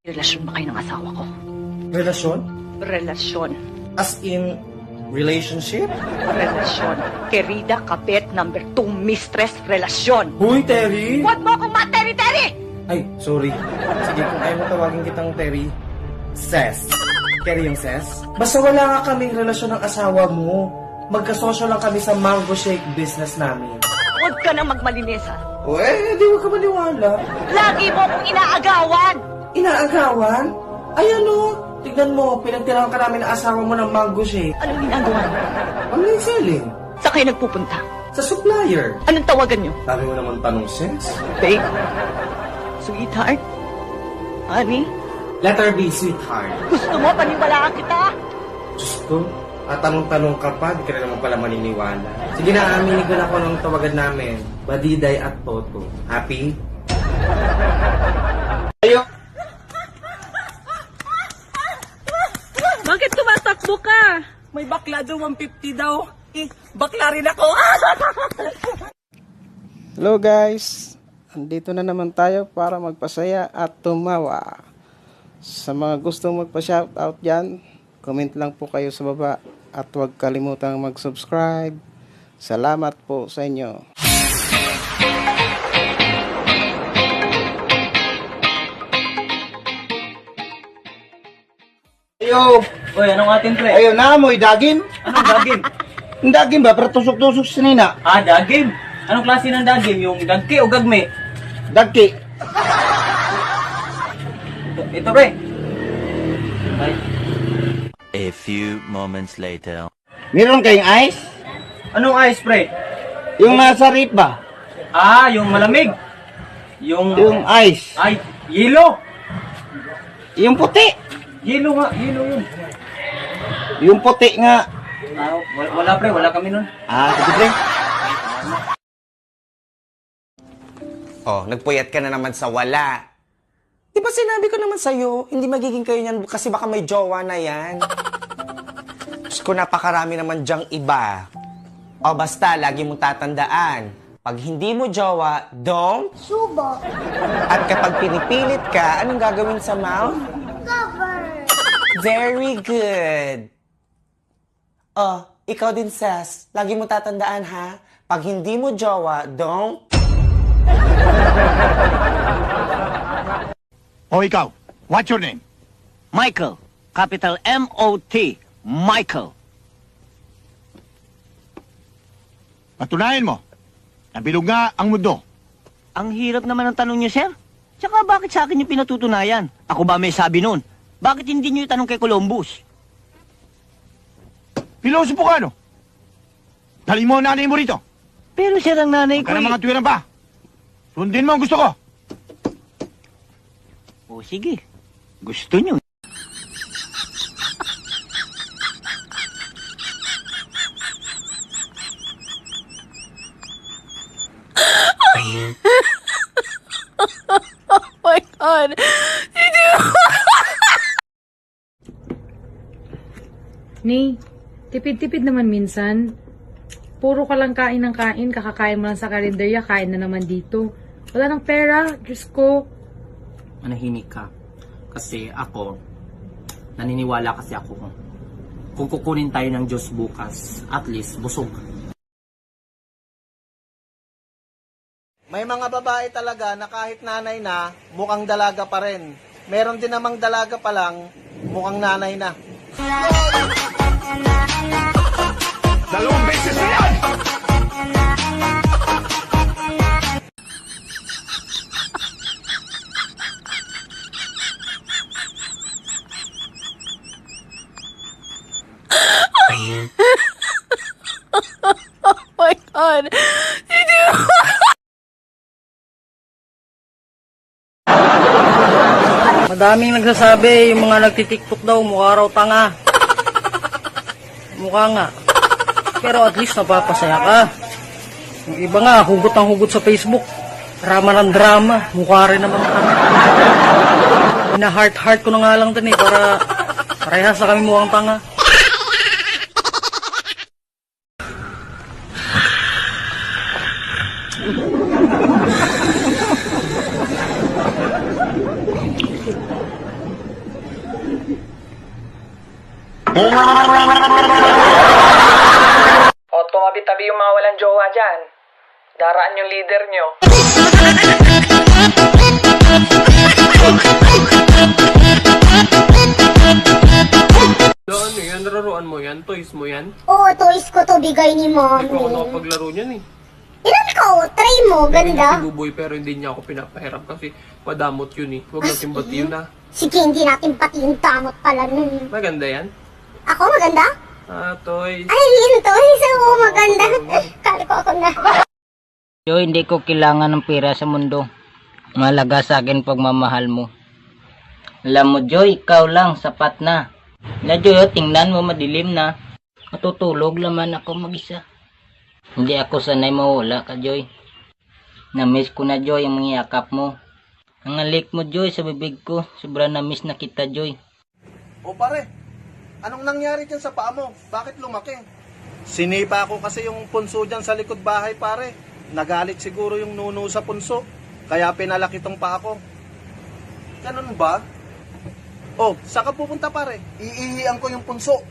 Relasyon ba kayo ng asawa ko? Relasyon? Relasyon. As in, relationship? Relasyon. Querida Kabet, number 2, mistress, relasyon. Huy, Terry! Huwag mo akong materi-teri! Ay, sorry. Sige, kung ayaw mo tawagin kitang Terry, Ses. Terry yung Ses? Basta wala nga kaming relasyon ng asawa mo. Magkasosyo lang kami sa mango shake business namin. Huwag ka nang magmalinis, ha? O di mo ka maniwala. Lagi mo akong inaagawan! Inaagawan? Ay ano, tignan mo, pinagtirahan ka namin ng asawa mo ng mango shake. Anong ginagawa niyo? Online selling. Saan kayo nagpupunta? Sa supplier. Anong tawagan niyo? Sabi mo naman tanong, Ses? Babe? Sweetheart? Honey? Letter B, sweetheart. Gusto mo paniwalaan kita? Diyos ko, tanong-tanong ka pa, di ka na naman pala maniniwala. Sige na, aminin ko na ako ng tawagan namin. Badiday at Toto. Happy? Ayo! Bakit tumatakbo ka? May bakla daw, 150 daw. Bakla rin ako. Hello guys, andito na naman tayo para magpasaya at tumawa. Sa mga gustong magpa-shoutout dyan, comment lang po kayo sa baba at huwag kalimutang mag-subscribe. Salamat po sa inyo. Ayo! Uy, anong atin, pre? Ayun na, mo'y dagim. Anong dagim? Ang dagim ba? Pero tusok-tusok sa nina. Ah, dagim? Anong klase ng dagim? Yung dagki o gagme? Dagki. Ito, pre. Ay, A few moments later. Meron kayong ice? anong ice, pre? Yung nasa rip ba? Ah, yung malamig. Yung ice. Ay, yelo. Yung puti. Yelo nga, yelo yun. Yung puti nga. Ah, wala, pre. Wala kami nun. Ah, sige pre. Oh, nagpuyat ka na naman sa wala. Di ba sinabi ko naman sa'yo, hindi magiging kayo niyan kasi baka may jowa na yan. Diyos ko, napakarami naman dyang iba. O basta, lagi mong tatandaan, pag hindi mo jowa, don't Subo. At kapag pinipilit ka, anong gagawin sa mouth? Cover. Very good. Oh, ikaw din, Sas. Lagi mo tatandaan, ha? Pag hindi mo jowa, don't... O ikaw, what's your name? Michael. Capital M-O-T. Michael. Patunayan mo. Nabilog nga ang mundo. Ang hirap naman ang tanong niyo, sir. Tsaka bakit sa akin yung pinatutunayan? Ako ba may sabi nun? Bakit hindi niyo itanong kay Columbus? Pilosopo ka, no? Dali mo ang nanay mo rito. Pero sir, ang nanay Huwag ko ka na mga tuwiran pa. Sundin mo ang gusto ko. O sige, gusto niyo. Oh my God! Ni, tipid-tipid naman minsan. Puro ka lang kain ng kain, kakakain mo lang sa karinderya, kain na naman dito. Wala nang pera, Diyos ko. Manahimik ka. Kasi ako, naniniwala kasi ako kung kukunin tayo ng Diyos bukas, at least busog. May mga babae talaga na kahit nanay na, mukhang dalaga pa rin. Meron din namang dalaga pa lang, mukhang nanay na. Dalawang beses na yan! Oh my God! Madaming nagsasabi, yung mga nagtitiktok daw, mukha raw tanga. Mukha nga. Pero at least napapasaya ka. Yung iba nga, hugot ang hugot sa Facebook. Drama ng drama. Mukha rin naman tanga. Ina-heart-heart ko na nga lang din para parehas na kami mukhang tanga. O, tumabi-tabi yung mga walang jowa dyan. Daraan yung leader nyo. Ano yan? Nararoan mo yan? Toys mo yan? Oo, toys ko to, bigay ni Hindi ko ako mommy. nakapaglaro niyan eh. Ilan ka? Try mo, ganda. Si Buboy pero hindi niya ako pinapahiram kasi madamot yun eh. Huwag natin bati yun ah. Sige, hindi natin pati yung tamot pala nun. Maganda yan? Ako, maganda? Toys. Ay, yung toys, oo, maganda. Kala ko ako na. Joy, hindi ko kailangan ng pera sa mundo. Malaga sa akin pagmamahal mo. Alam mo, Joy, ikaw lang, sapat na. Na, Joy, tingnan mo, madilim na. Matutulog naman ako mag-isa. Hindi ako sanay mawala ka, Joy. Na-miss ko na, Joy, ang mga yakap mo. Ang alik mo, Joy, sa bibig ko. Sobrang na-miss na kita, Joy. O pare, anong nangyari dyan sa paa mo? Bakit lumaki? Sinipa ko kasi yung punso dyan sa likod bahay, pare. Nagalit siguro yung nuno sa punso. Kaya pinalaki tong paa ko. Ganun ba? Oh, saan ka pupunta, pare? Iihian ko yung punso.